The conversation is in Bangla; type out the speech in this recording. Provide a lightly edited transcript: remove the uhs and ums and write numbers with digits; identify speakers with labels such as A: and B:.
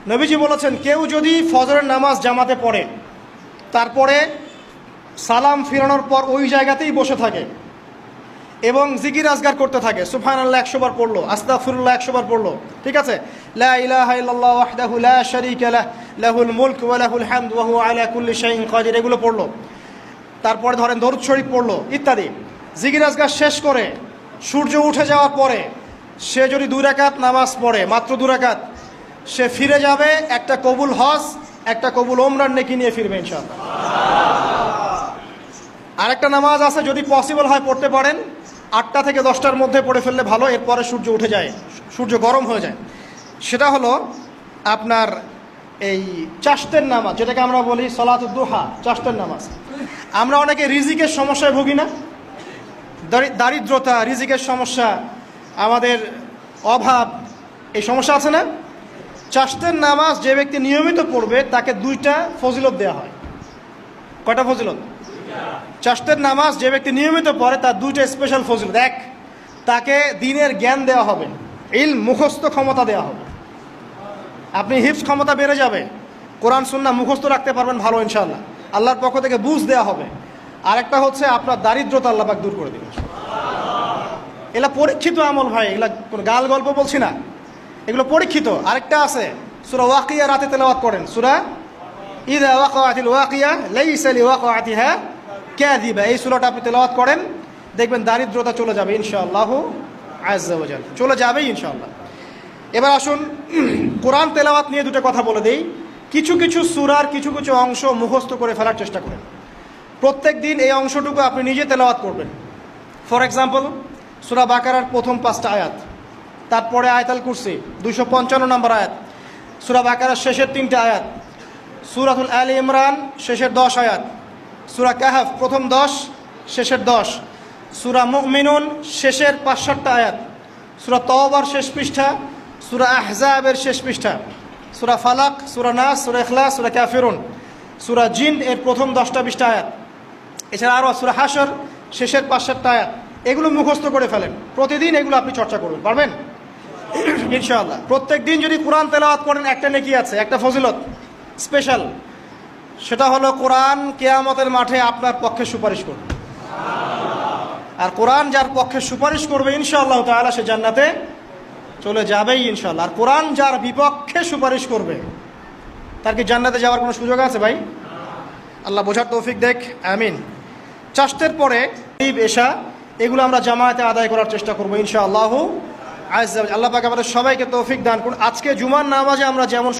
A: নবীজি বলেছেন, কেউ যদি ফজরের নামাজ জামাতে পড়ে তারপরে সালাম ফিরানোর পর ওই জায়গাতেই বসে থাকে এবং জিকির আজগার করতে থাকে, সুবহানাল্লাহ 100 বার পড়লো, আস্তাগফিরুল্লাহ 100 বার পড়লো, ঠিক আছে, লা ইলাহা ইল্লাল্লাহ ওয়াহদাহু লা শারীকা লাহ লাহুল মুলক ওয়া লাহুল হামদু ওয়া হুয়া আলা কুল্লি শাইইন কাদির, এগুলো পড়লো, তারপরে ধরেন দরুদ শরীফ পড়লো ইত্যাদি, জিকির আজগার শেষ করে সূর্য উঠে যাওয়ার পরে সে যদি 2 রাকাত নামাজ পড়ে, মাত্র 2 রাকাত, সে ফিরে যাবে একটা কবুল হজ, একটা কবুল ওমরার নেকি নিয়ে ফিরবে ইনশাআল্লাহ। আরেকটা নামাজ আছে, যদি পসিবল হয় পড়তে পারেন, 8টা থেকে 10টার মধ্যে পড়ে ফেললে ভালো, এরপরে সূর্য উঠে যায়, সূর্য গরম হয়ে যায়। সেটা হলো আপনার এই চাশতের নামাজ, যেটাকে আমরা বলি সলাতুদ দুহা, চাশতের নামাজ। আমরা অনেকে রিজিকের সমস্যায় ভুগি না, দারিদ্রতা, রিজিকের সমস্যা, আমাদের অভাব, এই সমস্যা আছে না? চাশতের নামাজ যে ব্যক্তি নিয়মিত পড়বে তাকে 2টা ফজিলত দেওয়া হয়। কয়টা ফজিলত? চাশতের নামাজ যে ব্যক্তি নিয়মিত পড়ে তার 2টা স্পেশাল ফজিলত। এক, তাকে দ্বীনের জ্ঞান দেওয়া হবে, ইলম মুখস্থ ক্ষমতা দেওয়া হবে, আপনি হিফজ ক্ষমতা বেড়ে যাবে, কোরআন সুন্নাহ মুখস্থ রাখতে পারবেন ভালো ইনশাআল্লাহ, আল্লাহর পক্ষ থেকে বুঝ দেওয়া হবে। আরেকটা হচ্ছে আপনার দারিদ্রতা আল্লাহ পাক দূর করে দেবেন। এগুলা পরীক্ষিত আমল ভাই, এগুলা কোনো গাল গল্প বলছি না, এগুলো পরীক্ষিত। আরেকটা আছে, সূরা ওয়াকিয়া রাতে তেলাওয়াত করেন, সূরা ইযা ওয়াকাআতিল ওয়াকিয়া লাইসা লিওয়াকাআতিহা কাযিবা, এই সূরাটা আপনি তেলাওয়াত করেন, দেখবেন দারিদ্রতা চলে যাবে ইনশাআল্লাহ আযজা ওয়া জাল, চলে যাবেই ইনশাআল্লাহ। এবার আসুন কোরআন তেলাওয়াত নিয়ে 2টা কথা বলে দেই। কিছু কিছু সূরার কিছু কিছু অংশ মুখস্থ করে ফেলার চেষ্টা করেন, প্রত্যেক দিন এই অংশটুকু আপনি নিজে তেলাওয়াত করবেন। ফর এক্সাম্পল, সূরা বাকারার প্রথম 5টা আয়াত, তারপরে আয়াতুল কুরসি 255 নম্বর আয়াত, সূরা বাকারার শেষের 3টে আয়াত, সূরাতুল আলে ইমরান শেষের 10 আয়াত, সূরা কাহফ প্রথম 10 শেষের 10, সূরা মুমিনুন শেষের 5-7টা আয়াত, সূরা তাওবার শেষ পৃষ্ঠা, সূরা আহজাবের শেষ পৃষ্ঠা, সূরা ফালাক, সূরা নাস, সূরা ইখলাস, সূরা কাফিরুন, সূরা জিন এর প্রথম 10টা-20টা আয়াত, এছাড়া আরও সূরা হাশর শেষের 5-7টা আয়াত। এগুলো মুখস্থ করে ফেলেন, প্রতিদিন এগুলো আপনি চর্চা করবেন, পারবেন ইনশাআল্লাহ। প্রত্যেক দিন যদি কোরআন তেলাওয়াত করেন একটা নেকি আছে, একটা ফজিলত স্পেশাল, সেটা হলো কোরআন কিয়ামতের মাঠে আপনার পক্ষে সুপারিশ করবে। আর কোরআন যার পক্ষে সুপারিশ করবে ইনশাআল্লাহ তাআলা সে জান্নাতে চলে যাবেই ইনশাআল্লাহ। আর কোরআন যার বিপক্ষে সুপারিশ করবে তার কি জান্নাতে যাওয়ার কোনো সুযোগ আছে ভাই? আল্লাহ বোঝার তৌফিক দেখ, আমিন। চাশতের পরে এশা, এগুলো আমরা জামায়াতে আদায় করার চেষ্টা করবো ইনশাআল্লাহ আযজা ওয়া জাল। আল্লাহ পাক আমাদের সবাইকে তৌফিক দান করুন। আজকে জুমার নামাজে আমরা যেমন